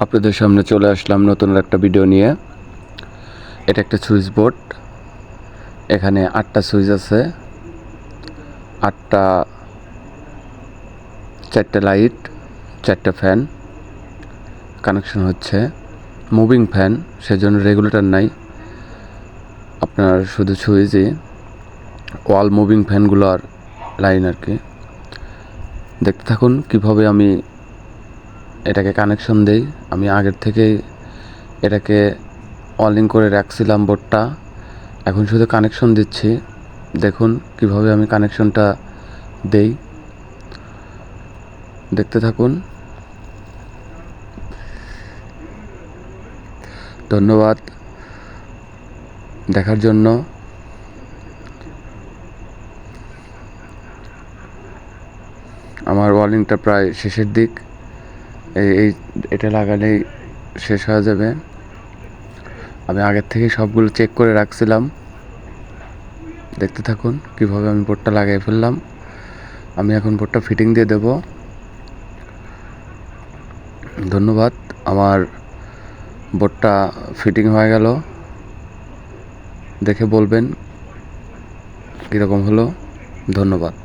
আপনাদের সামনে চলে আসলাম নতুন একটা ভিডিও নিয়ে। এটা একটা সুইচ বোর্ড। এখানে 8টা সুইচ আছে, 8টা, 4টে লাইট, 4টে ফ্যান কানেকশন হচ্ছে। মুভিং ফ্যান, সেজন্য রেগুলেটর নাই, আপনার শুধু সুইচই, ওয়াল মুভিং ফ্যানগুলোর লাইন আর কি। দেখতে থাকুন কিভাবে আমি এটাকে কানেকশন দেই। আমি আগের থেকেই এটাকে ওয়ালিং করে রাখছিলাম বোর্ডটা, এখন শুধু কানেকশন দিচ্ছি। দেখুন কিভাবে আমি কানেকশনটা দেই, দেখতে থাকুন। ধন্যবাদ দেখার জন্য। আমার ওয়ালিংটা প্রায় শেষের দিক, এটা লাগালেই শেষ হয়ে যাবে। আমি আগের থেকে সবগুলো চেক করে রাখছিলাম। দেখতে থাকুন কিভাবে আমি বোর্ডটা লাগিয়ে ফেললাম। আমি এখন বোর্ডটা ফিটিং দিয়ে দেব। ধন্যবাদ। আমার বোর্ডটা ফিটিং হয়ে গেল, দেখে বলবেন কীরকম হলো। ধন্যবাদ।